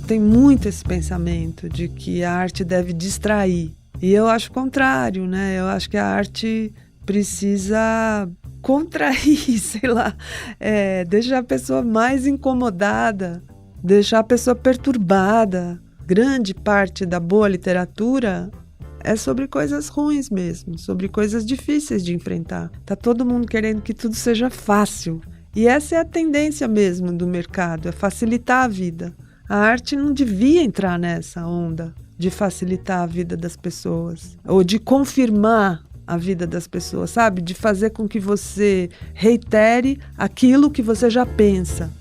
tem muito esse pensamento de que a arte deve distrair. E eu acho o contrário, né? Eu acho que a arte precisa contrair, sei lá, deixar a pessoa mais incomodada, deixar a pessoa perturbada. Grande parte da boa literatura é sobre coisas ruins mesmo, sobre coisas difíceis de enfrentar. Tá todo mundo querendo que tudo seja fácil. E essa é a tendência mesmo do mercado, é facilitar a vida. A arte não devia entrar nessa onda de facilitar a vida das pessoas, ou de confirmar a vida das pessoas, sabe? De fazer com que você reitere aquilo que você já pensa.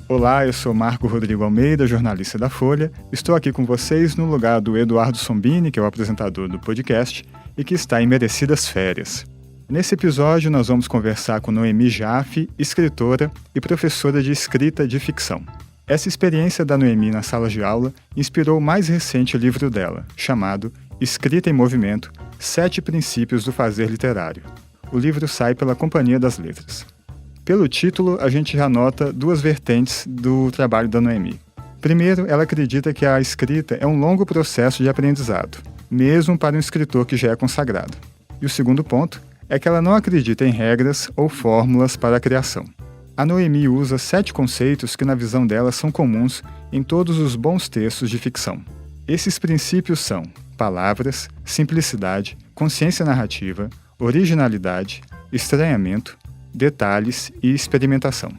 Olá, eu sou Marco Rodrigo Almeida, jornalista da Folha. Estou aqui com vocês no lugar do Eduardo Sombini, que é o apresentador do podcast e que está em merecidas férias. Nesse episódio, nós vamos conversar com Noemi Jaffe, escritora e professora de escrita de ficção. Essa experiência da Noemi na sala de aula inspirou o mais recente livro dela, chamado Escrita em Movimento, 7 Princípios do Fazer Literário. O livro sai pela Companhia das Letras. Pelo título, a gente já nota 2 vertentes do trabalho da Noemi. Primeiro, ela acredita que a escrita é um longo processo de aprendizado, mesmo para um escritor que já é consagrado. E o segundo ponto é que ela não acredita em regras ou fórmulas para a criação. A Noemi usa 7 conceitos que, na visão dela, são comuns em todos os bons textos de ficção. Esses princípios são palavras, simplicidade, consciência narrativa, originalidade, estranhamento, detalhes e experimentação.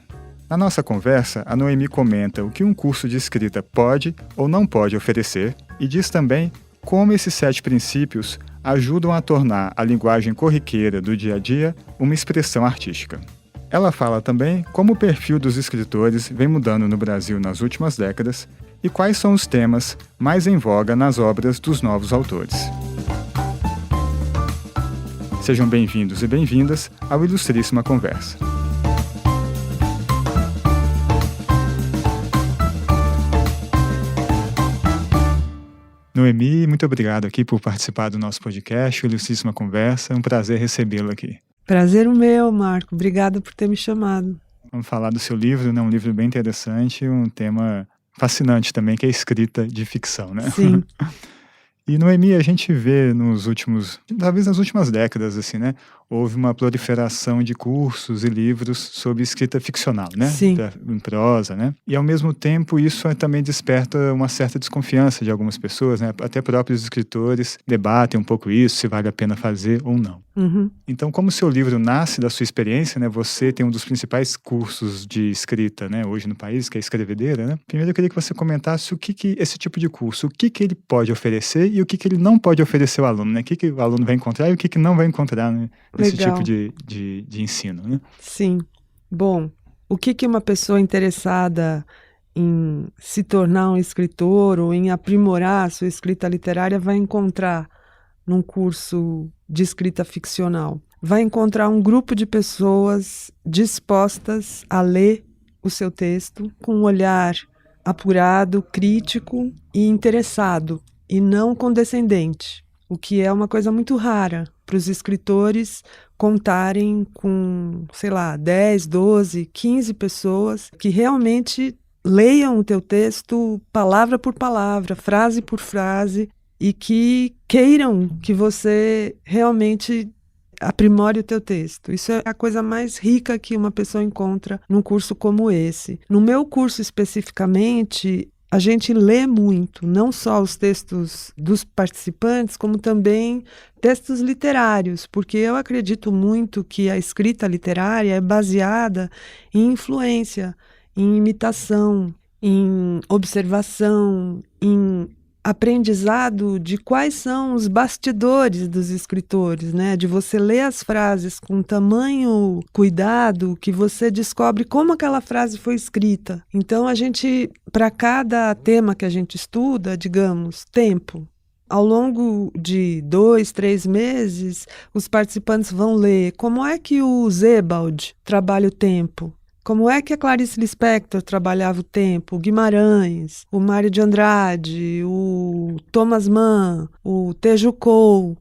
Na nossa conversa, a Noemi comenta o que um curso de escrita pode ou não pode oferecer e diz também como esses 7 princípios ajudam a tornar a linguagem corriqueira do dia a dia uma expressão artística. Ela fala também como o perfil dos escritores vem mudando no Brasil nas últimas décadas e quais são os temas mais em voga nas obras dos novos autores. Sejam bem-vindos e bem-vindas ao Ilustríssima Conversa. Noemi, muito obrigado aqui por participar do nosso podcast, Ilustríssima Conversa. É um prazer recebê-lo aqui. Prazer o meu, Marco. Obrigada por ter me chamado. Vamos falar do seu livro, né? Um livro bem interessante, um tema fascinante também, que é a escrita de ficção, né? Sim. E, Noemi, a gente vê talvez nas últimas décadas, assim, né? Houve uma proliferação de cursos e livros sobre escrita ficcional, né? Sim. Em prosa, né? E, ao mesmo tempo, isso também desperta uma certa desconfiança de algumas pessoas, né? Até próprios escritores debatem um pouco isso, se vale a pena fazer ou não. Uhum. Então, como o seu livro nasce da sua experiência, né? Você tem um dos principais cursos de escrita, né? Hoje no país, que é a Escrevedeira, né? Primeiro, eu queria que você comentasse o que esse tipo de curso, o que ele pode oferecer e o que ele não pode oferecer ao aluno, né? O que o aluno vai encontrar e o que não vai encontrar, né? Nesse Legal. tipo de ensino, né? Sim. Bom, o que uma pessoa interessada em se tornar um escritor ou em aprimorar a sua escrita literária vai encontrar num curso de escrita ficcional? Vai encontrar um grupo de pessoas dispostas a ler o seu texto com um olhar apurado, crítico e interessado, e não condescendente, o que é uma coisa muito rara para os escritores contarem com, 10, 12, 15 pessoas que realmente leiam o teu texto palavra por palavra, frase por frase, e que queiram que você realmente aprimore o teu texto. Isso é a coisa mais rica que uma pessoa encontra num curso como esse. No meu curso especificamente, a gente lê muito, não só os textos dos participantes, como também textos literários, porque eu acredito muito que a escrita literária é baseada em influência, em imitação, em observação, em aprendizado de quais são os bastidores dos escritores, né? De você ler as frases com tamanho cuidado que você descobre como aquela frase foi escrita. Então, para cada tema que a gente estuda, digamos, tempo. Ao longo de 2, 3 meses, os participantes vão ler como é que o Sebald trabalha o tempo. Como é que a Clarice Lispector trabalhava o tempo, o Guimarães, o Mário de Andrade, o Thomas Mann, o Teju Cole.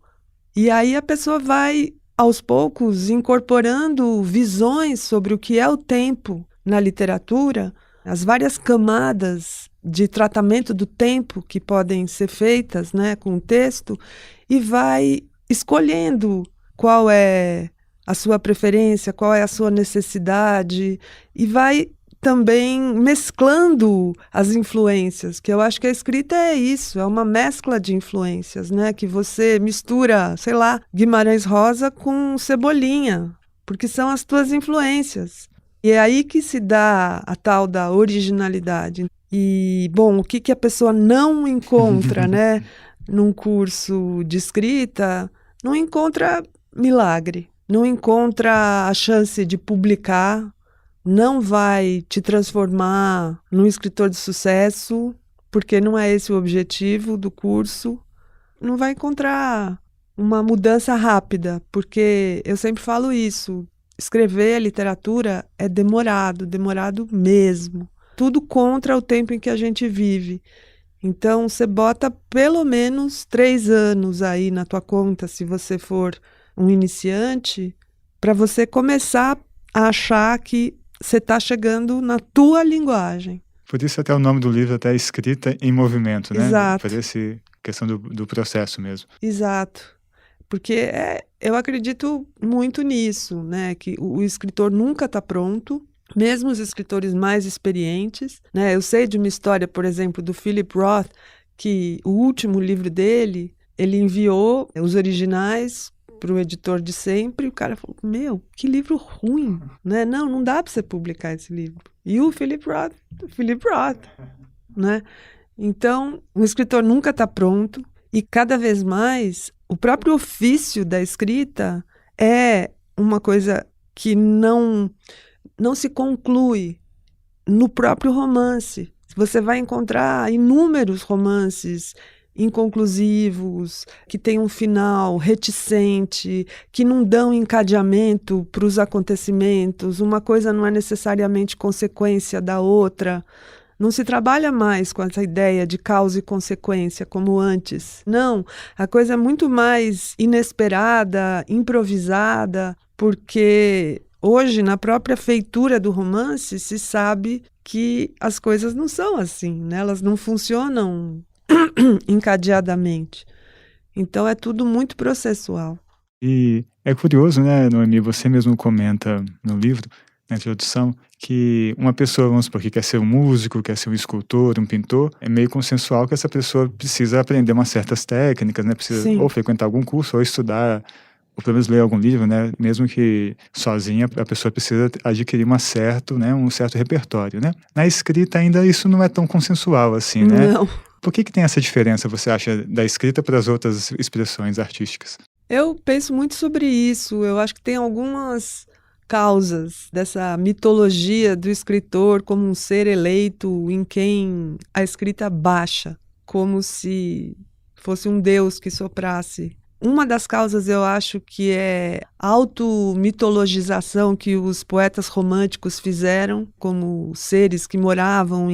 E aí a pessoa vai, aos poucos, incorporando visões sobre o que é o tempo na literatura, as várias camadas de tratamento do tempo que podem ser feitas, né, com o texto, e vai escolhendo qual é a sua preferência, qual é a sua necessidade, e vai também mesclando as influências, que eu acho que a escrita é isso, é uma mescla de influências, né? Que você mistura, sei lá, Guimarães Rosa com Cebolinha, porque são as tuas influências. E é aí que se dá a tal da originalidade. E, bom, o que a pessoa não encontra, né, num curso de escrita, não encontra milagre, não encontra a chance de publicar, não vai te transformar num escritor de sucesso, porque não é esse o objetivo do curso. Não vai encontrar uma mudança rápida, porque eu sempre falo isso. Escrever literatura é demorado mesmo. Tudo contra o tempo em que a gente vive. Então, você bota pelo menos 3 anos aí na tua conta, se você for um iniciante, para você começar a achar que você está chegando na tua linguagem. Por isso até o nome do livro até é Escrita em Movimento, né? Exato. Fazer essa questão do processo mesmo. Exato. Porque eu acredito muito nisso, né? Que o escritor nunca está pronto, mesmo os escritores mais experientes, né? Eu sei de uma história, por exemplo, do Philip Roth, que o último livro dele, ele enviou os originais para o editor de sempre, e o cara falou, meu, que livro ruim, né? Não dá para você publicar esse livro. E o Philip Roth, né? Então, o escritor nunca está pronto, e cada vez mais, o próprio ofício da escrita é uma coisa que não se conclui no próprio romance. Você vai encontrar inúmeros romances inconclusivos, que têm um final reticente, que não dão encadeamento para os acontecimentos, uma coisa não é necessariamente consequência da outra. Não se trabalha mais com essa ideia de causa e consequência como antes. Não, a coisa é muito mais inesperada, improvisada, porque hoje, na própria feitura do romance, se sabe que as coisas não são assim, né? Elas não funcionam encadeadamente. Então é tudo muito processual. E é curioso, né, Noemi, você mesmo comenta no livro, na introdução, que uma pessoa, vamos supor, que quer ser um músico, quer ser um escultor, um pintor, é meio consensual que essa pessoa precisa aprender umas certas técnicas, né? Precisa Sim. ou frequentar algum curso, ou estudar, ou pelo menos ler algum livro, né? Mesmo que sozinha, a pessoa precisa adquirir um certo repertório, né? Na escrita ainda isso não é tão consensual assim, né? Não. Por que tem essa diferença, você acha, da escrita para as outras expressões artísticas? Eu penso muito sobre isso. Eu acho que tem algumas causas dessa mitologia do escritor como um ser eleito em quem a escrita baixa, como se fosse um deus que soprasse. Uma das causas eu acho que é a automitologização que os poetas românticos fizeram como seres que moravam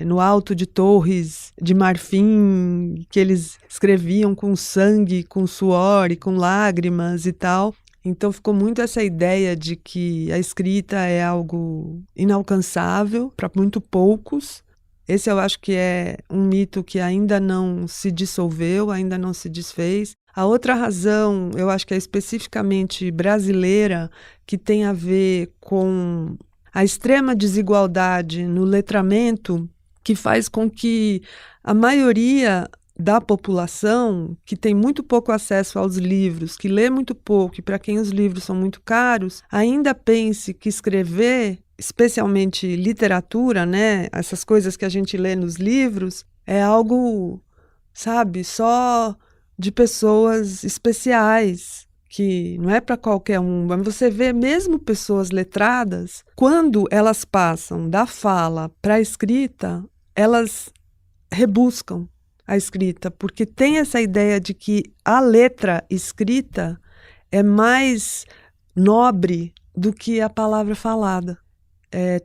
no alto de torres de marfim, que eles escreviam com sangue, com suor e com lágrimas e tal. Então ficou muito essa ideia de que a escrita é algo inalcançável para muito poucos. Esse eu acho que é um mito que ainda não se dissolveu, ainda não se desfez. A outra razão, eu acho que é especificamente brasileira, que tem a ver com a extrema desigualdade no letramento, que faz com que a maioria da população, que tem muito pouco acesso aos livros, que lê muito pouco e para quem os livros são muito caros, ainda pense que escrever, especialmente literatura, né, essas coisas que a gente lê nos livros, é algo, sabe, só de pessoas especiais, que não é para qualquer um. Mas você vê mesmo pessoas letradas, quando elas passam da fala para a escrita, elas rebuscam a escrita, porque tem essa ideia de que a letra escrita é mais nobre do que a palavra falada.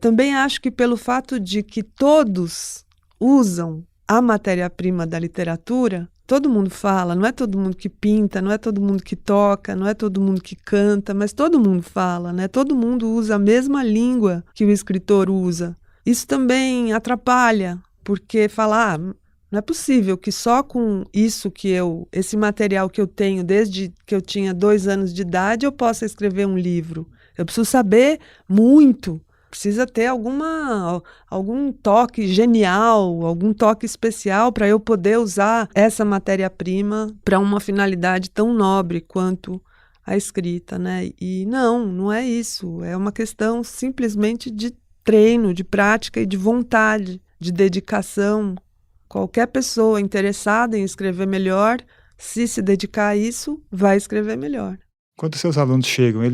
Também acho que pelo fato de que todos usam a matéria-prima da literatura, Todo mundo fala, não é todo mundo que pinta, não é todo mundo que toca, não é todo mundo que canta, mas todo mundo fala, né? Todo mundo usa a mesma língua que o escritor usa. Isso também atrapalha, porque falar, não é possível que só com esse material que eu tenho desde que eu tinha 2 anos de idade, eu possa escrever um livro. Eu preciso saber muito. Precisa ter algum toque genial, algum toque especial para eu poder usar essa matéria-prima para uma finalidade tão nobre quanto a escrita, né? E não é isso. É uma questão simplesmente de treino, de prática e de vontade, de dedicação. Qualquer pessoa interessada em escrever melhor, se dedicar a isso, vai escrever melhor. Quando seus alunos chegam, eu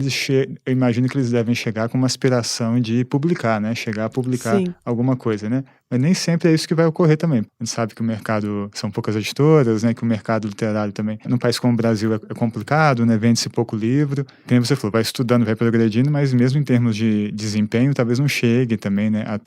imagino que eles devem chegar com uma aspiração de publicar, né? Chegar a publicar Sim. alguma coisa, né? Mas nem sempre é isso que vai ocorrer também. A gente sabe que o mercado são poucas editoras, né? Que o mercado literário também, num país como o Brasil, é complicado, né? Vende-se pouco livro. Como você falou, vai estudando, vai progredindo, mas mesmo em termos de desempenho, talvez não chegue também, né? A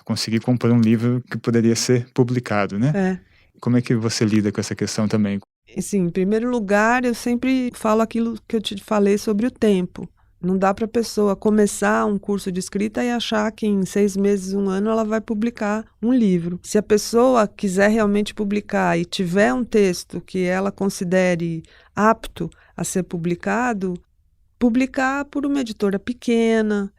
conseguir compor um livro que poderia ser publicado, né? É. Como é que você lida com essa questão também? Sim, em primeiro lugar, eu sempre falo aquilo que eu te falei sobre o tempo. Não dá para a pessoa começar um curso de escrita e achar que em 6 meses, 1 ano, ela vai publicar um livro. Se a pessoa quiser realmente publicar e tiver um texto que ela considere apto a ser publicado, publicar por uma editora pequena,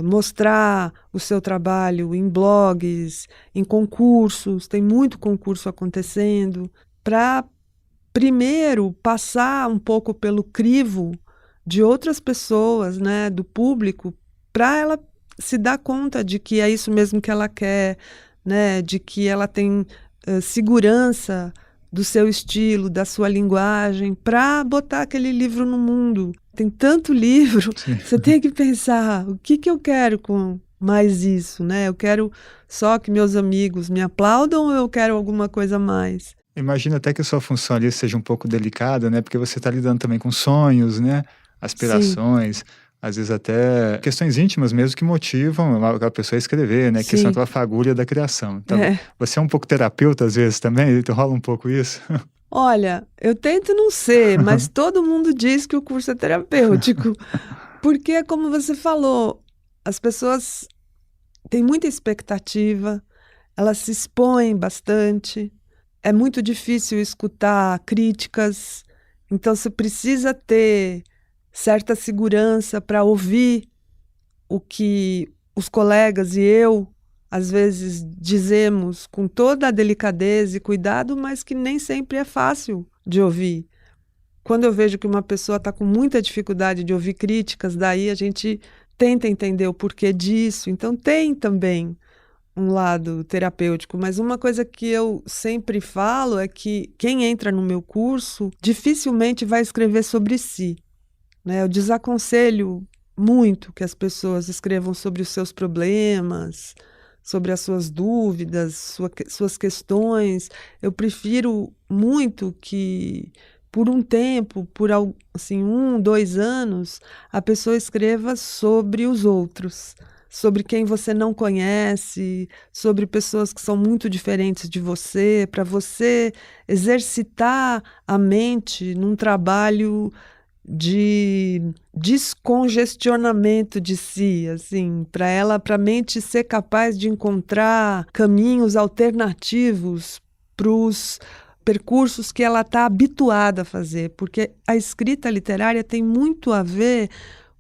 mostrar o seu trabalho em blogs, em concursos, tem muito concurso acontecendo, para primeiro passar um pouco pelo crivo de outras pessoas, né, do público, para ela se dar conta de que é isso mesmo que ela quer, né, de que ela tem segurança do seu estilo, da sua linguagem, para botar aquele livro no mundo. Tem tanto livro, você tem que pensar, o que eu quero com mais isso, né? Eu quero só que meus amigos me aplaudam ou eu quero alguma coisa a mais? Imagino até que a sua função ali seja um pouco delicada, né? Porque você está lidando também com sonhos, né? Sim. Aspirações, às vezes até questões íntimas mesmo que motivam a pessoa a escrever, né? Que são Sim. aquela fagulha da criação. Então, É. você é um pouco terapeuta às vezes também? Então, rola um pouco isso? Olha, eu tento não ser, mas todo mundo diz que o curso é terapêutico. Porque, é como você falou, as pessoas têm muita expectativa, elas se expõem bastante, é muito difícil escutar críticas, então você precisa ter certa segurança para ouvir o que os colegas e eu, às vezes, dizemos com toda a delicadeza e cuidado, mas que nem sempre é fácil de ouvir. Quando eu vejo que uma pessoa está com muita dificuldade de ouvir críticas, daí a gente tenta entender o porquê disso. Então tem também um lado terapêutico, mas uma coisa que eu sempre falo é que quem entra no meu curso dificilmente vai escrever sobre si, né? Eu desaconselho muito que as pessoas escrevam sobre os seus problemas, sobre as suas dúvidas, suas questões. Eu prefiro muito que, por um tempo, assim, 1, 2 anos, a pessoa escreva sobre os outros, sobre quem você não conhece, sobre pessoas que são muito diferentes de você, para você exercitar a mente num trabalho de descongestionamento de si, assim, para a mente ser capaz de encontrar caminhos alternativos para os percursos que ela está habituada a fazer, porque a escrita literária tem muito a ver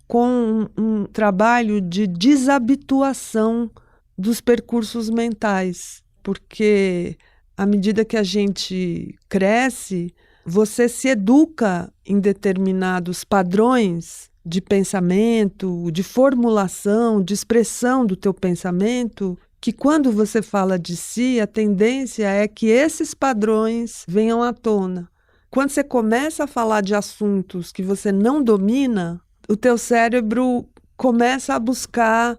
com um trabalho de desabituação dos percursos mentais, porque à medida que a gente cresce, você se educa em determinados padrões de pensamento, de formulação, de expressão do teu pensamento, que quando você fala de si, a tendência é que esses padrões venham à tona. Quando você começa a falar de assuntos que você não domina, o teu cérebro começa a buscar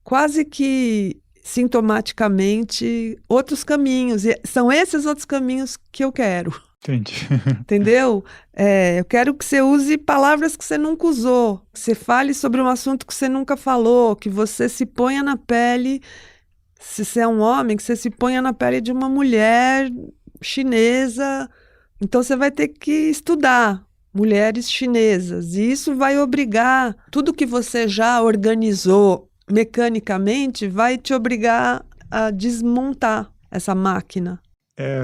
quase que sintomaticamente outros caminhos. E são esses outros caminhos que eu quero. Entendi. Entendeu? Eu quero que você use palavras que você nunca usou, que você fale sobre um assunto que você nunca falou, que você se ponha na pele, se você é um homem, que você se ponha na pele de uma mulher chinesa Então você vai ter que estudar mulheres chinesas, e isso vai obrigar, tudo que você já organizou mecanicamente, vai te obrigar a desmontar essa máquina.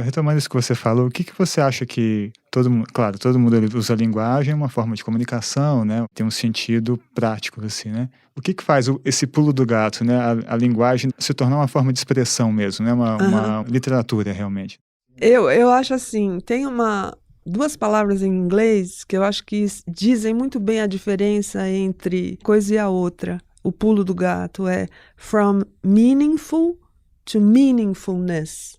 Retomando isso que você falou, o que você acha que todo mundo, claro, todo mundo ele usa a linguagem, é uma forma de comunicação, né? Tem um sentido prático, assim, né? O que faz esse pulo do gato, né? A linguagem se tornar uma forma de expressão mesmo, né? Uma literatura, realmente. Eu acho assim, tem duas palavras em inglês que eu acho que dizem muito bem a diferença entre coisa e a outra. O pulo do gato é from meaningful to meaningfulness.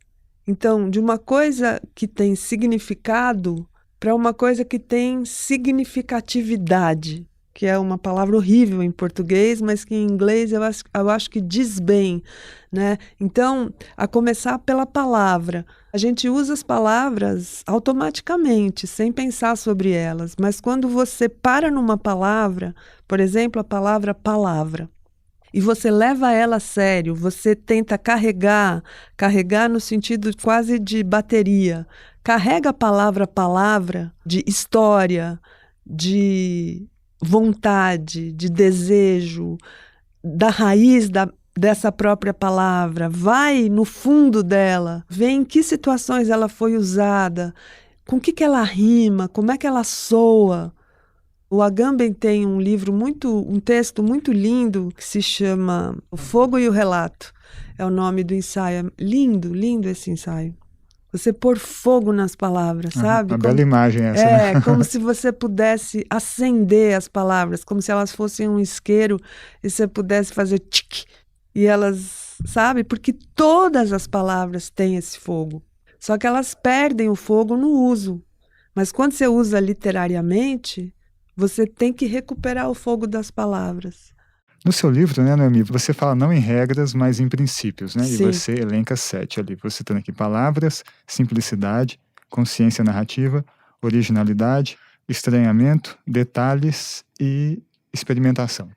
Então, de uma coisa que tem significado para uma coisa que tem significatividade, que é uma palavra horrível em português, mas que em inglês eu acho que diz bem, né? Então, a começar pela palavra. A gente usa as palavras automaticamente, sem pensar sobre elas, mas quando você para numa palavra, por exemplo, a palavra palavra, e você leva ela a sério, você tenta carregar no sentido quase de bateria. Carrega a palavra de história, de vontade, de desejo, da raiz dessa própria palavra. Vai no fundo dela, vê em que situações ela foi usada, com que ela rima, como é que ela soa. O Agamben tem um texto muito lindo que se chama O Fogo e o Relato. É o nome do ensaio. É lindo, lindo esse ensaio. Você pôr fogo nas palavras, sabe? Uma bela imagem essa, né? Como se você pudesse acender as palavras, como se elas fossem um isqueiro e você pudesse fazer tique. E elas, sabe? Porque todas as palavras têm esse fogo. Só que elas perdem o fogo no uso. Mas quando você usa literariamente, você tem que recuperar o fogo das palavras. No seu livro, né, Noemi, você fala não em regras, mas em princípios, né? Sim. E você elenca 7 ali. Você tem aqui palavras, simplicidade, consciência narrativa, originalidade, estranhamento, detalhes e experimentação.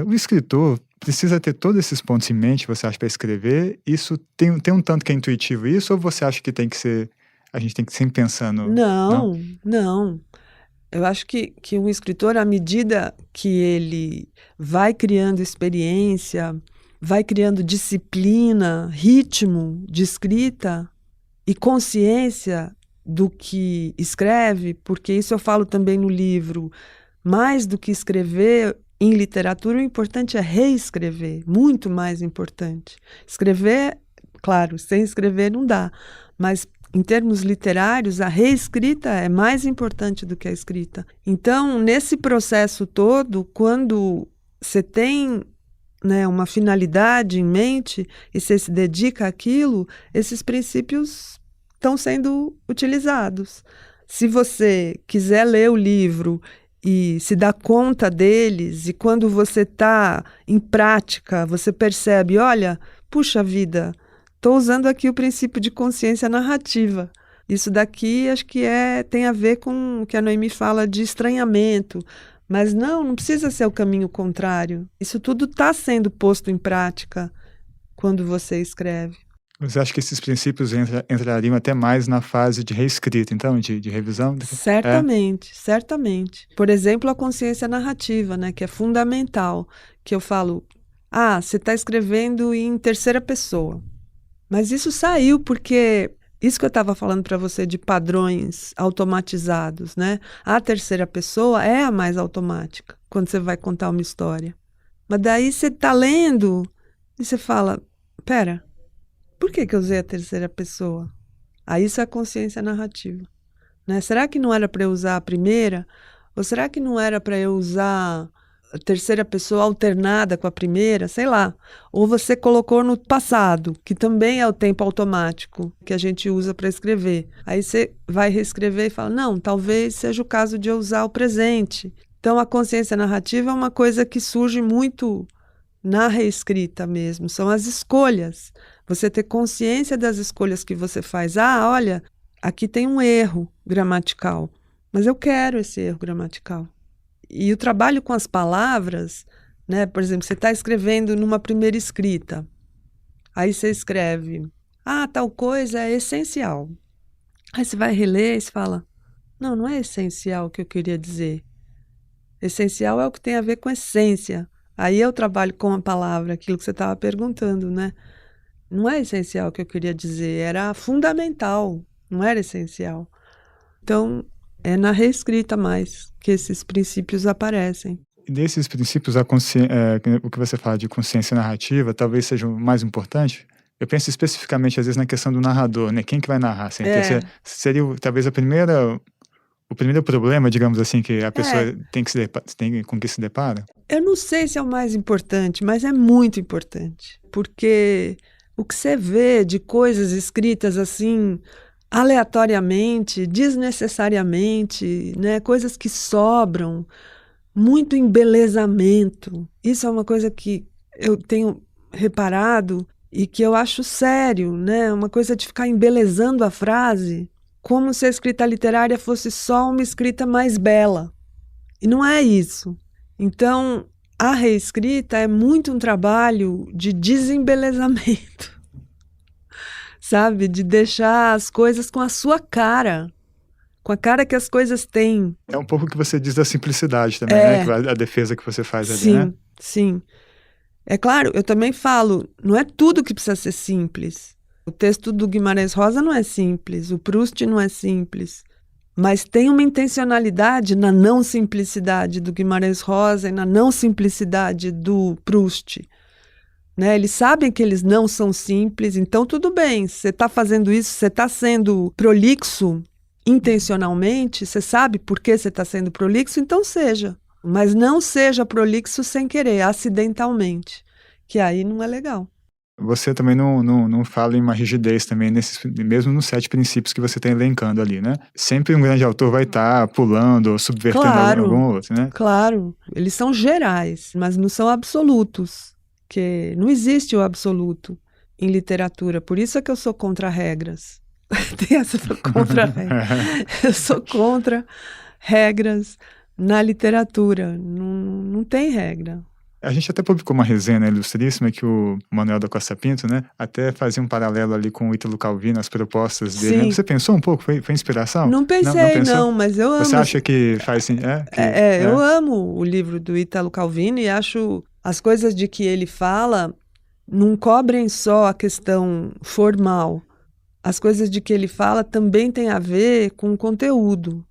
O escritor precisa ter todos esses pontos em mente, você acha, para escrever? Isso tem um tanto que é intuitivo isso, ou você acha que tem que ser... A gente tem que sempre pensar no... Não. Eu acho que um escritor, à medida que ele vai criando experiência, vai criando disciplina, ritmo de escrita e consciência do que escreve, porque isso eu falo também no livro, mais do que escrever em literatura, o importante é reescrever, muito mais importante. Escrever, claro, sem escrever não dá, mas em termos literários, a reescrita é mais importante do que a escrita. Então, nesse processo todo, quando você tem, né, uma finalidade em mente e você se dedica àquilo, esses princípios estão sendo utilizados. Se você quiser ler o livro e se dar conta deles, e quando você está em prática, você percebe, olha, puxa vida, estou usando aqui o princípio de consciência narrativa. Isso daqui acho que tem a ver com o que a Noemi fala de estranhamento. Mas não precisa ser o caminho contrário. Isso tudo está sendo posto em prática quando você escreve. Você acha que esses princípios entrariam até mais na fase de reescrita, então, de revisão? Certamente. Por exemplo, a consciência narrativa, né, que é fundamental. Que eu falo, você está escrevendo em terceira pessoa. Mas isso saiu porque, isso que eu estava falando para você de padrões automatizados, né? A terceira pessoa é a mais automática quando você vai contar uma história. Mas daí você está lendo e você fala, pera, por que eu usei a terceira pessoa? Aí isso é a consciência narrativa, né? Será que não era para eu usar a primeira? Ou será que não era para eu usar a terceira pessoa alternada com a primeira, sei lá. Ou você colocou no passado, que também é o tempo automático que a gente usa para escrever. Aí você vai reescrever e fala, não, talvez seja o caso de eu usar o presente. Então, a consciência narrativa é uma coisa que surge muito na reescrita mesmo. São as escolhas. Você ter consciência das escolhas que você faz. Olha, aqui tem um erro gramatical, mas eu quero esse erro gramatical. E o trabalho com as palavras, né? Por exemplo, você está escrevendo numa primeira escrita. Aí você escreve, tal coisa é essencial. Aí você vai reler e você fala, não, não é essencial o que eu queria dizer. Essencial é o que tem a ver com essência. Aí eu trabalho com a palavra, aquilo que você estava perguntando, né? Não é essencial o que eu queria dizer, era fundamental, não era essencial. Então, é na reescrita mais que esses princípios aparecem. E desses princípios, o que você fala de consciência narrativa talvez seja o mais importante. Eu penso especificamente, às vezes, na questão do narrador, né? Quem que vai narrar? Assim, que É, seria talvez o primeiro problema, digamos assim, que a pessoa é. tem com que se depara. Eu não sei se é o mais importante, mas é muito importante. Porque o que você vê de coisas escritas assim, aleatoriamente, desnecessariamente, né? Coisas que sobram, muito embelezamento. Isso é uma coisa que eu tenho reparado e que eu acho sério, né? Uma coisa de ficar embelezando a frase, como se a escrita literária fosse só uma escrita mais bela. E não é isso. Então, a reescrita é muito um trabalho de desembelezamento, sabe? De deixar as coisas com a sua cara, com a cara que as coisas têm. É um pouco o que você diz da simplicidade também, né? É, A defesa que você faz ali, né? sim, sim. É claro, eu também falo, não é tudo que precisa ser simples. O texto do Guimarães Rosa não é simples, o Proust não é simples. Mas tem uma intencionalidade na não simplicidade do Guimarães Rosa e na não simplicidade do Proust. Né? Eles sabem que eles não são simples, então tudo bem, você está fazendo isso, você está sendo prolixo intencionalmente, você sabe por que você está sendo prolixo, então seja. Mas não seja prolixo sem querer, acidentalmente, que aí não é legal. Você também não fala em uma rigidez também, mesmo nos 7 princípios que você está elencando ali, né? Sempre um grande autor vai estar pulando ou subvertendo algum Claro, outro, né? claro, eles são gerais, mas não são absolutos, que não existe o absoluto em literatura, por isso é que eu sou contra regras. Tem essa do contra regra. Eu sou contra regras na literatura, não tem regra. A gente até publicou uma resenha ilustríssima que o Manuel da Costa Pinto, né, até fazia um paralelo ali com o Ítalo Calvino, as propostas dele, né? Sim, Você pensou um pouco? Foi inspiração? não Não pensei pensou? não, mas eu Você amo. acha que faz sim? Eu amo o livro do Ítalo Calvino e acho as coisas de que ele fala não cobrem só a questão formal. As coisas de que ele fala também têm a ver com o conteúdo.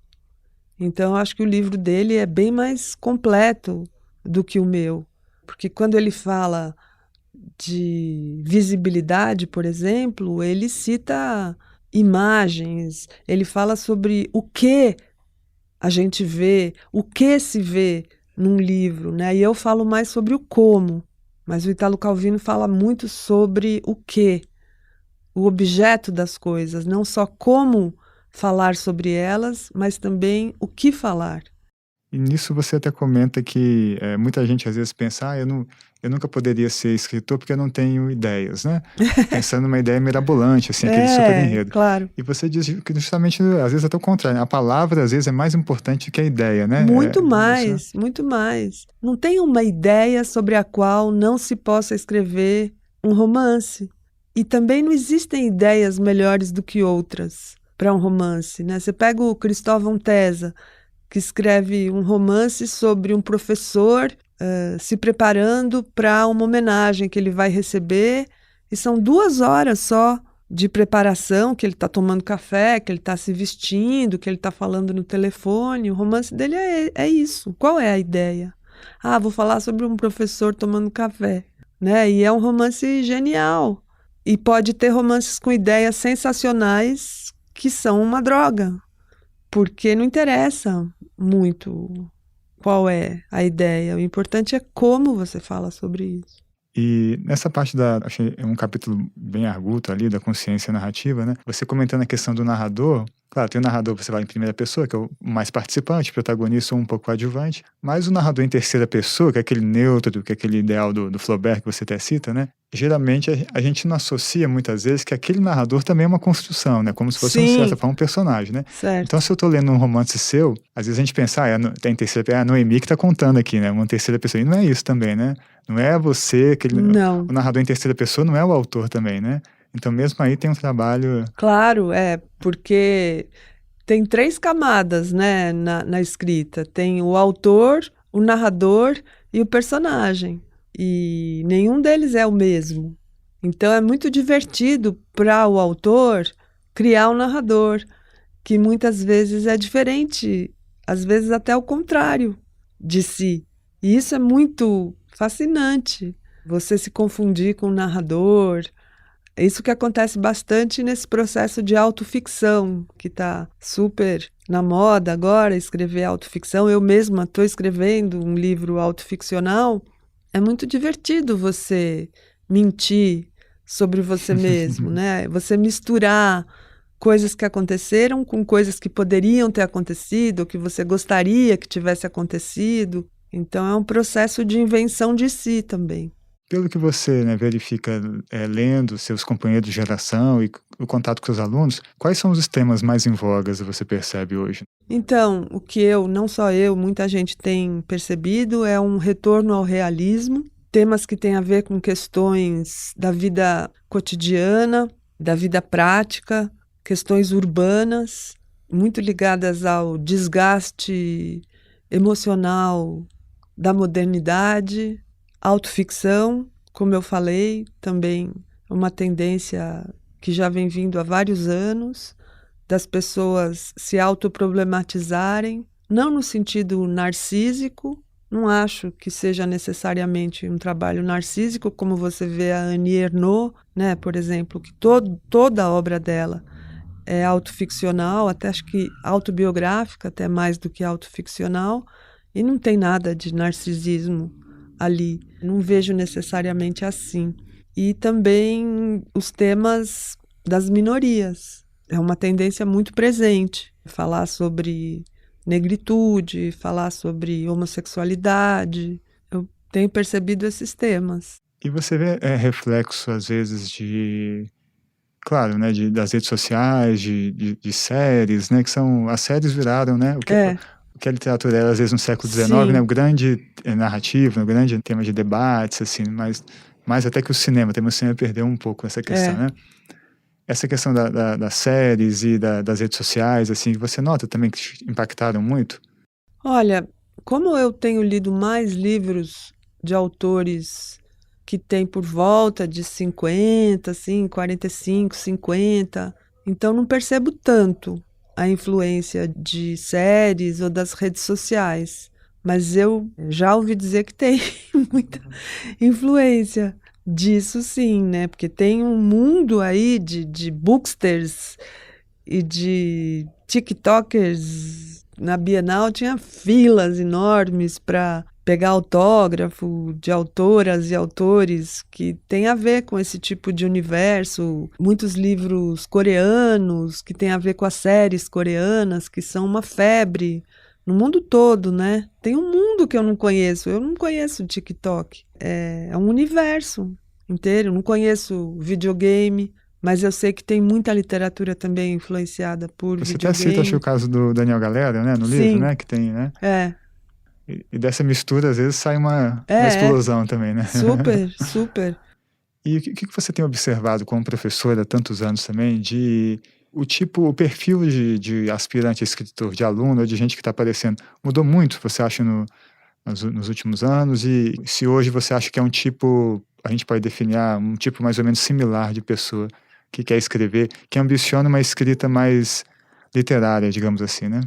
Então, acho que o livro dele é bem mais completo do que o meu. Porque quando ele fala de visibilidade, por exemplo, ele cita imagens, ele fala sobre o que a gente vê, o que se vê num livro, né? E eu falo mais sobre o como, mas o Italo Calvino fala muito sobre o que, o objeto das coisas, não só como falar sobre elas, mas também o que falar. E nisso você até comenta que muita gente às vezes pensa, eu nunca poderia ser escritor porque eu não tenho ideias, né? Pensando numa ideia mirabolante, assim, aquele super enredo. Claro. E você diz que justamente, às vezes até o contrário, né? A palavra às vezes é mais importante que a ideia, né? Muito Isso, né? mais, muito mais. Não tem uma ideia sobre a qual não se possa escrever um romance. E também não existem ideias melhores do que outras para um romance, né? Você pega o Cristóvão Tesa, que escreve um romance sobre um professor se preparando para uma homenagem que ele vai receber, e são 2 horas só de preparação, que ele está tomando café, que ele está se vestindo, que ele está falando no telefone. O romance dele é isso. Qual é a ideia? Ah, vou falar sobre um professor tomando café, né? E é um romance genial. E pode ter romances com ideias sensacionais que são uma droga, porque não interessa muito qual é a ideia. O importante é como você fala sobre isso. E nessa parte achei um capítulo bem arguto ali, da consciência narrativa, né? Você comentando a questão do narrador, claro, tem o narrador, você vai em primeira pessoa, que é o mais participante, protagonista ou um pouco coadjuvante, mas o narrador em terceira pessoa, que é aquele neutro, que é aquele ideal do Flaubert que você até cita, né? Geralmente a gente não associa muitas vezes que aquele narrador também é uma construção, né? Como se fosse, de certa forma, um personagem, né? Certo. Então, se eu tô lendo um romance seu, às vezes a gente pensa, tá em terceira pessoa, a Noemi que tá contando aqui, né? Uma terceira pessoa. E não é isso também, né? Não é você, Não. o narrador em terceira pessoa não é o autor também, né? Então, mesmo aí tem um trabalho... Claro, porque tem 3 camadas, né, na escrita. Tem o autor, o narrador e o personagem. E nenhum deles é o mesmo. Então é muito divertido para o autor criar um narrador, que muitas vezes é diferente, às vezes até o contrário de si. E isso é muito fascinante, você se confundir com o narrador. É isso que acontece bastante nesse processo de autoficção, que está super na moda agora, escrever autoficção. Eu mesma estou escrevendo um livro autoficcional. É muito divertido você mentir sobre você mesmo, né? Você misturar coisas que aconteceram com coisas que poderiam ter acontecido, ou que você gostaria que tivesse acontecido. Então é um processo de invenção de si também. Pelo que você, né, verifica lendo seus companheiros de geração e o contato com os alunos, quais são os temas mais em vogas você percebe hoje? Então, o que não só eu, muita gente tem percebido é um retorno ao realismo, temas que têm a ver com questões da vida cotidiana, da vida prática, questões urbanas, muito ligadas ao desgaste emocional da modernidade, autoficção, como eu falei, também uma tendência que já vem vindo há vários anos, das pessoas se autoproblematizarem, não no sentido narcísico, não acho que seja necessariamente um trabalho narcísico, como você vê a Annie Ernaux, né, por exemplo, que toda a obra dela é autoficcional, até acho que autobiográfica, até mais do que autoficcional, e não tem nada de narcisismo ali. Não vejo necessariamente assim. E também os temas das minorias. É uma tendência muito presente. Falar sobre negritude, falar sobre homossexualidade. Eu tenho percebido esses temas. E você vê reflexo, às vezes, claro, né, das redes sociais, de séries, né, que são... As séries viraram, né, o que a literatura era, às vezes, no século XIX, né, o grande narrativo, o grande tema de debates, assim, mas mais até que o cinema. Também o cinema perdeu um pouco essa questão, né? Essa questão das séries e das redes sociais, assim, você nota também que te impactaram muito? Olha, como eu tenho lido mais livros de autores que têm por volta de 50, assim, 45, 50, então não percebo tanto a influência de séries ou das redes sociais. Mas eu já ouvi dizer que tem muita influência disso, sim, né? Porque tem um mundo aí de booksters e de TikTokers. Na Bienal tinha filas enormes para pegar autógrafo de autoras e autores que tem a ver com esse tipo de universo. Muitos livros coreanos que tem a ver com as séries coreanas, que são uma febre no mundo todo, né? Tem um mundo que eu não conheço. Eu não conheço o TikTok. É um universo inteiro. Eu não conheço videogame, mas eu sei que tem muita literatura também influenciada por Você videogame. até cita, acho, o caso do Daniel Galera, né, no livro, né, que tem, né? E dessa mistura, às vezes, sai uma explosão também, né? Super, super. E o que você tem observado como professora há tantos anos também, o perfil de aspirante a escritor, de aluno, ou de gente que está aparecendo, mudou muito, você acha, nos últimos anos? E se hoje você acha que é um tipo, a gente pode definir um tipo mais ou menos similar de pessoa que quer escrever, que ambiciona uma escrita mais literária, digamos assim, né?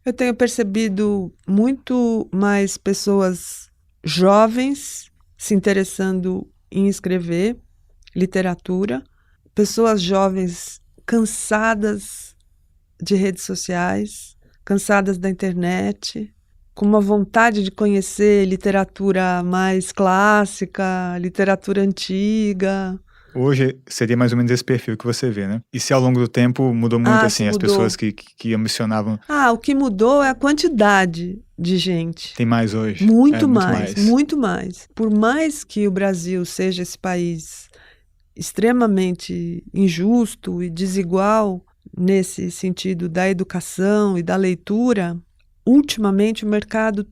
Eu tenho percebido muito mais pessoas jovens se interessando em escrever literatura, pessoas jovens cansadas de redes sociais, cansadas da internet, com uma vontade de conhecer literatura mais clássica, literatura antiga. Hoje seria mais ou menos esse perfil que você vê, né? E se ao longo do tempo mudou muito, assim, as pessoas que ambicionavam... O que mudou é a quantidade de gente. Tem mais hoje? Muito mais, muito mais. Por mais que o Brasil seja esse país extremamente injusto e desigual nesse sentido da educação e da leitura, ultimamente o mercado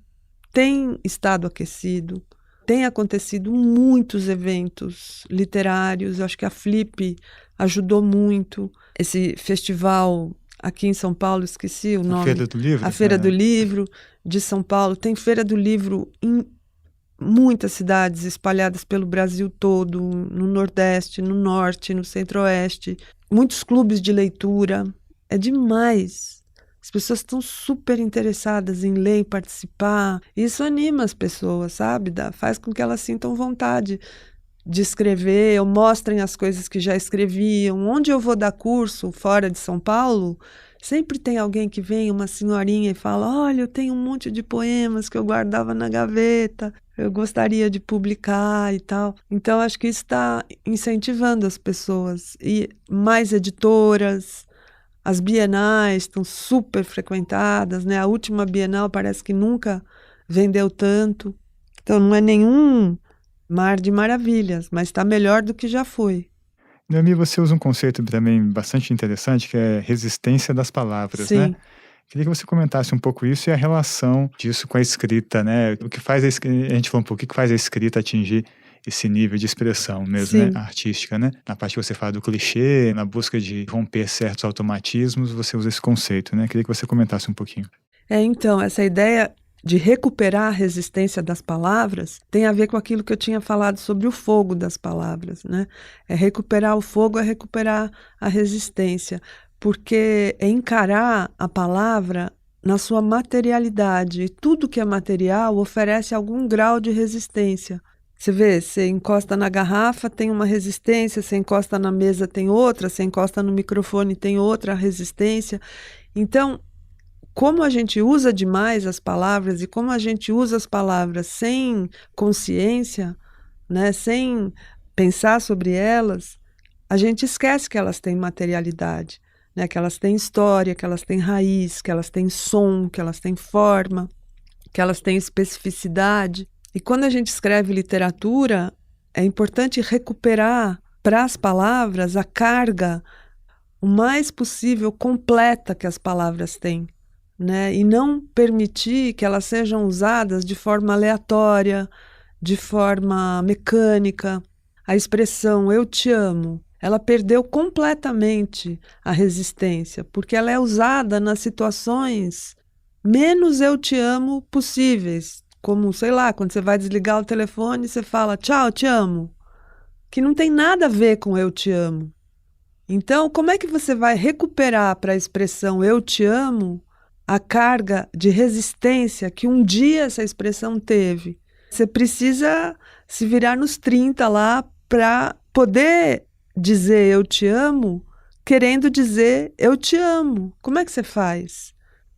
tem estado aquecido. tem acontecido muitos eventos literários, eu acho que a Flip ajudou muito. Esse festival aqui em São Paulo, esqueci o nome. A Feira do Livro? A Feira do Livro de São Paulo. Tem Feira do Livro em muitas cidades espalhadas pelo Brasil todo, no Nordeste, no Norte, no Centro-Oeste. Muitos clubes de leitura. É demais. As pessoas estão super interessadas em ler e participar. Isso anima as pessoas, sabe? Faz com que elas sintam vontade de escrever, ou mostrem as coisas que já escreviam. Onde eu vou dar curso fora de São Paulo, sempre tem alguém que vem, uma senhorinha, e fala: olha, eu tenho um monte de poemas que eu guardava na gaveta, eu gostaria de publicar e tal. Então, acho que isso está incentivando as pessoas. E mais editoras. As bienais estão super frequentadas, né? A última Bienal parece que nunca vendeu tanto. Então, não é nenhum mar de maravilhas, mas está melhor do que já foi. Noemi, você usa um conceito também bastante interessante, que é resistência das palavras, Sim. né? Queria que você comentasse um pouco isso e a relação disso com a escrita, né? O que faz a gente falou um pouco, o que faz a escrita atingir esse nível de expressão mesmo, né? Artística, né? Na parte que você fala do clichê, na busca de romper certos automatismos, você usa esse conceito, né? Queria que você comentasse um pouquinho. Então, essa ideia de recuperar a resistência das palavras tem a ver com aquilo que eu tinha falado sobre o fogo das palavras, né? É recuperar o fogo, é recuperar a resistência, porque é encarar a palavra na sua materialidade. E tudo que é material oferece algum grau de resistência. Você vê, você encosta na garrafa, tem uma resistência, você encosta na mesa, tem outra, você encosta no microfone, tem outra resistência. Então, como a gente usa demais as palavras e como a gente usa as palavras sem consciência, né, sem pensar sobre elas, a gente esquece que elas têm materialidade, né, que elas têm história, que elas têm raiz, que elas têm som, que elas têm forma, que elas têm especificidade. E quando a gente escreve literatura, é importante recuperar para as palavras a carga o mais possível completa que as palavras têm, né? E não permitir que elas sejam usadas de forma aleatória, de forma mecânica. A expressão "eu te amo", ela perdeu completamente a resistência, porque ela é usada nas situações menos "eu te amo" possíveis. Como, sei lá, quando você vai desligar o telefone, você fala "tchau, te amo", que não tem nada a ver com "eu te amo". Então, como é que você vai recuperar para a expressão "eu te amo" a carga de resistência que um dia essa expressão teve? Você precisa se virar nos 30 lá para poder dizer "eu te amo", querendo dizer "eu te amo". Como é que você faz?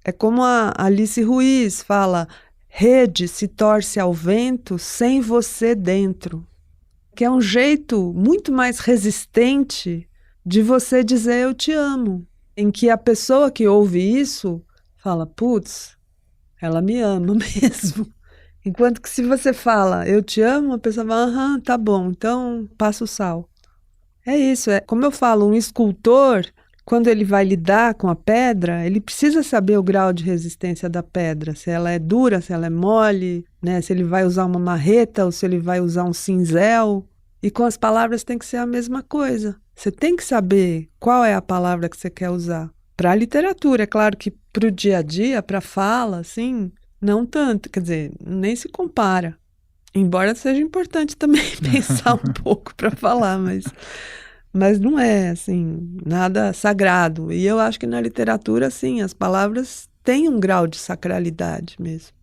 É como a Alice Ruiz fala: rede se torce ao vento sem você dentro. Que é um jeito muito mais resistente de você dizer "eu te amo", em que a pessoa que ouve isso fala: putz, ela me ama mesmo. Enquanto que se você fala "eu te amo", a pessoa fala: aham, tá bom, então passa o sal. É isso, como eu falo, um escultor, quando ele vai lidar com a pedra, ele precisa saber o grau de resistência da pedra, se ela é dura, se ela é mole, né? Se ele vai usar uma marreta ou se ele vai usar um cinzel. E com as palavras tem que ser a mesma coisa. Você tem que saber qual é a palavra que você quer usar. Para a literatura, é claro que para o dia a dia, para a fala, assim, não tanto, quer dizer, nem se compara. Embora seja importante também pensar um pouco para falar, mas não é, assim, nada sagrado. E eu acho que na literatura, sim, as palavras têm um grau de sacralidade mesmo.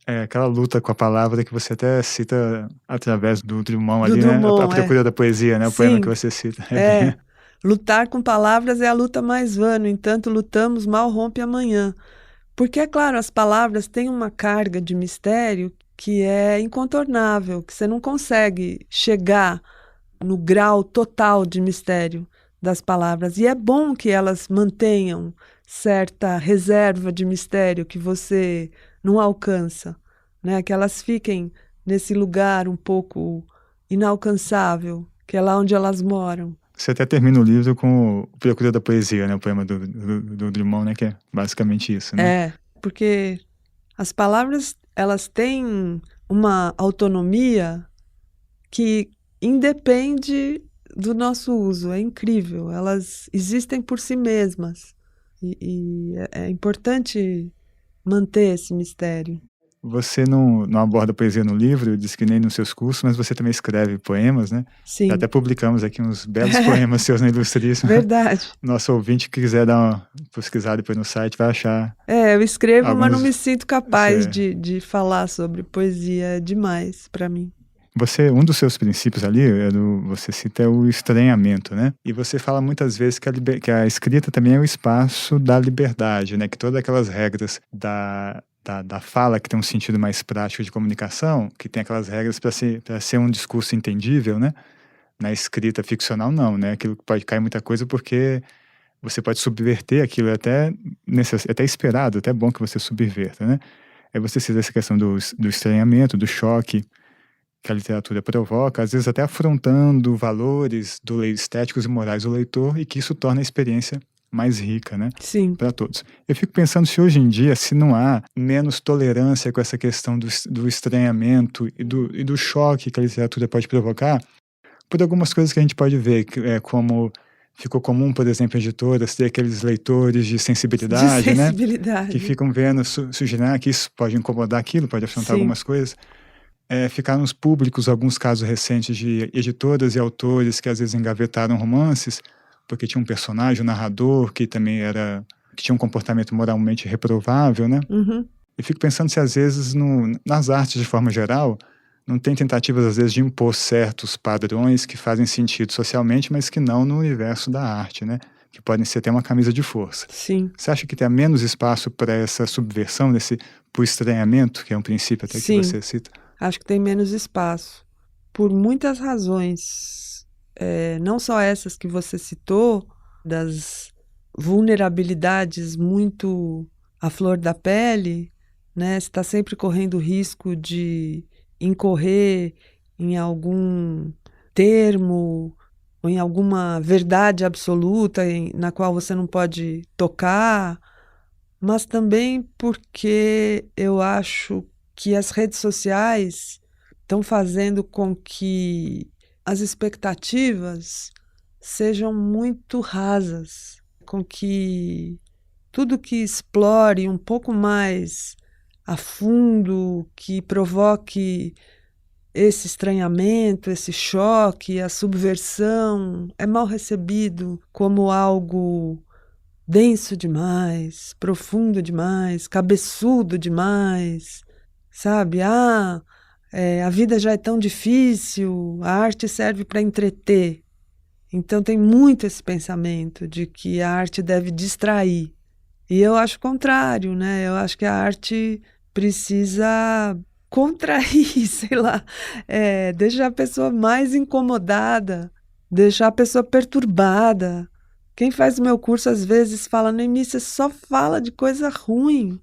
É aquela luta com a palavra que você até cita através do Drummond Do ali, Drummond, né? A procura da poesia, né? O poema que você cita. Bem... Lutar com palavras é a luta mais vã, no entanto, lutamos, mal rompe amanhã. Porque, é claro, as palavras têm uma carga de mistério que é incontornável, que você não consegue chegar no grau total de mistério das palavras. E é bom que elas mantenham certa reserva de mistério que você não alcança, né? Que elas fiquem nesse lugar um pouco inalcançável, que é lá onde elas moram. Você até termina o livro com o Procura da Poesia, né? O poema do Drummond, né? Que é basicamente isso, né? É, porque as palavras, elas têm uma autonomia que independe do nosso uso. É incrível, elas existem por si mesmas. E é importante manter esse mistério. Você não aborda poesia no livro, diz que nem nos seus cursos, mas você também escreve poemas, né? Sim. Até publicamos aqui uns belos poemas seus na Ilustríssima. Verdade. Nosso ouvinte que quiser dar uma pesquisada depois no site vai achar. Eu escrevo, alguns... mas não me sinto capaz de falar sobre poesia. É demais para mim. Um dos seus princípios ali, você cita o estranhamento, né? E você fala muitas vezes que a escrita também é o espaço da liberdade, né? Que todas aquelas regras da fala que tem um sentido mais prático de comunicação, que tem aquelas regras para ser um discurso entendível, né? Na escrita ficcional, não, né? Aquilo que pode cair muita coisa porque você pode subverter aquilo, é até esperado, até bom que você subverta, né? Aí você cita essa questão do estranhamento, do choque que a literatura provoca, às vezes até afrontando valores estéticos e morais do leitor, e que isso torna a experiência mais rica, né? Sim. Para todos. Eu fico pensando se hoje em dia, se não há menos tolerância com essa questão do estranhamento e do choque que a literatura pode provocar, por algumas coisas que a gente pode ver, como ficou comum, por exemplo, editoras ter aqueles leitores de sensibilidade, né? Que ficam vendo, sugerindo que isso pode incomodar aquilo, pode afrontar algumas coisas. Ficar nos públicos alguns casos recentes de editoras e autores que às vezes engavetaram romances porque tinha um personagem, um narrador que também que tinha um comportamento moralmente reprovável, né? Uhum. Eu fico pensando se às vezes nas artes de forma geral não tem tentativas às vezes de impor certos padrões que fazem sentido socialmente, mas que não no universo da arte, né? Que podem ser até uma camisa de força. Sim. Você acha que tem menos espaço para essa subversão, por estranhamento, que é um princípio até que você cita? Acho que tem menos espaço, por muitas razões, não só essas que você citou, das vulnerabilidades muito à flor da pele, né? Você está sempre correndo o risco de incorrer em algum termo ou em alguma verdade absoluta na qual você não pode tocar, mas também porque eu acho que as redes sociais estão fazendo com que as expectativas sejam muito rasas, com que tudo que explore um pouco mais a fundo, que provoque esse estranhamento, esse choque, a subversão, é mal recebido como algo denso demais, profundo demais, cabeçudo demais. Sabe? A vida já é tão difícil, a arte serve para entreter. Então tem muito esse pensamento de que a arte deve distrair. E eu acho o contrário, né? Eu acho que a arte precisa contrair, sei lá, deixar a pessoa mais incomodada, deixar a pessoa perturbada. Quem faz o meu curso às vezes fala, Noemi, você só fala de coisa ruim.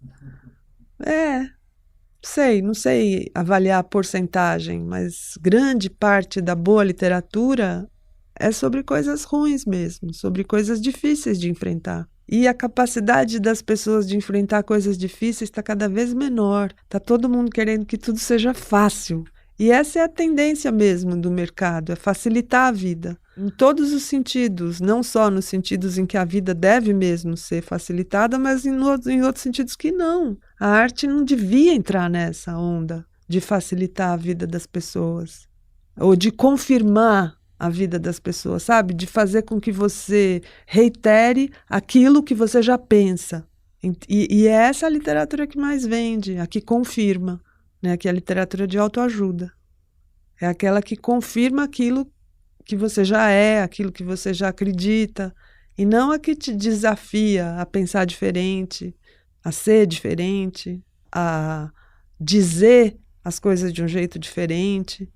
Não sei avaliar a porcentagem, mas grande parte da boa literatura é sobre coisas ruins mesmo, sobre coisas difíceis de enfrentar. E a capacidade das pessoas de enfrentar coisas difíceis está cada vez menor. Está todo mundo querendo que tudo seja fácil. E essa é a tendência mesmo do mercado, é facilitar a vida. Em todos os sentidos, não só nos sentidos em que a vida deve mesmo ser facilitada, mas em outros sentidos que não. A arte não devia entrar nessa onda de facilitar a vida das pessoas, ou de confirmar a vida das pessoas, sabe? De fazer com que você reitere aquilo que você já pensa. E é essa a literatura que mais vende, a que confirma, né? Que é a literatura de autoajuda. É aquela que confirma aquilo que você já é, aquilo que você já acredita, e não a que te desafia a pensar diferente, a ser diferente, a dizer as coisas de um jeito diferente.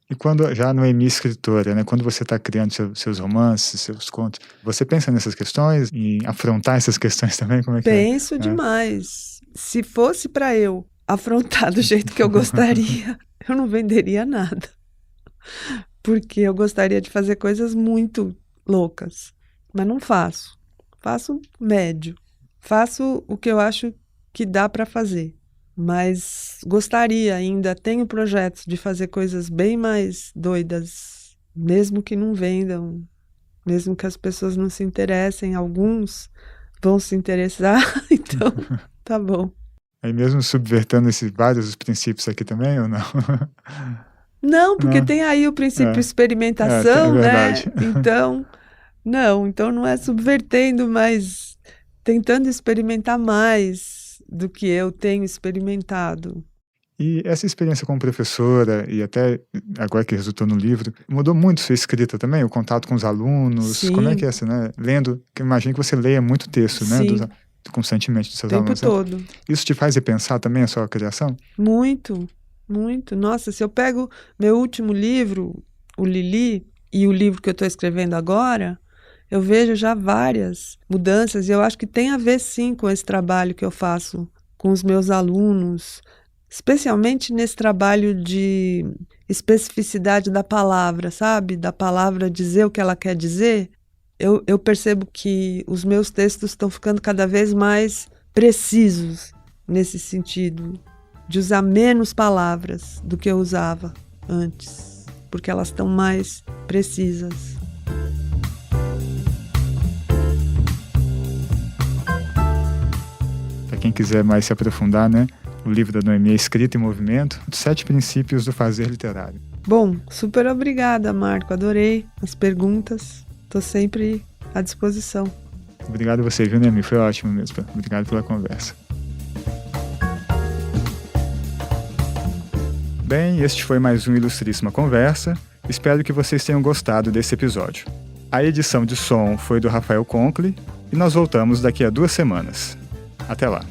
E quando, já Noemi escritora, né, quando você está criando seus romances, seus contos, você pensa nessas questões, em afrontar essas questões também? Como é que Penso demais. Se fosse para eu afrontar do jeito que eu gostaria, eu não venderia nada. Porque eu gostaria de fazer coisas muito loucas, mas não faço. Faço médio. Faço o que eu acho que dá para fazer. Mas gostaria ainda, tenho projetos de fazer coisas bem mais doidas, mesmo que não vendam, mesmo que as pessoas não se interessem, alguns vão se interessar, então tá bom. Aí mesmo subvertendo esses vários princípios aqui também, ou não? Não, porque Não. tem aí o princípio É experimentação, né? verdade. Então não é subvertendo, mas tentando experimentar mais do que eu tenho experimentado. E essa experiência como professora, e até agora que resultou no livro, mudou muito sua escrita também? O contato com os alunos? Como é que Sim, é assim, né? Lendo, que eu imagino que você leia muito texto, né? sim, Constantemente dos o seus tempo alunos, né? todo. Isso te faz repensar também a sua criação? Muito, muito. Nossa, se eu pego meu último livro, o Lili, e o livro que eu estou escrevendo agora, eu vejo já várias mudanças, e eu acho que tem a ver sim com esse trabalho que eu faço com os meus alunos, especialmente nesse trabalho de especificidade da palavra, sabe? Da palavra dizer o que ela quer dizer. Eu percebo que os meus textos estão ficando cada vez mais precisos nesse sentido, de usar menos palavras do que eu usava antes, porque elas estão mais precisas. Para quem quiser mais se aprofundar, né? O livro da Noemi é Escrita em Movimento, 7 Princípios do Fazer Literário. Bom, super obrigada, Marco. Adorei as perguntas. Estou sempre à disposição. Obrigado a você, viu, Noemi? Foi ótimo mesmo. Obrigado pela conversa. Bem, este foi mais um Ilustríssima Conversa. Espero que vocês tenham gostado desse episódio. A edição de som foi do Rafael Conkle e nós voltamos daqui a 2 semanas. Até lá!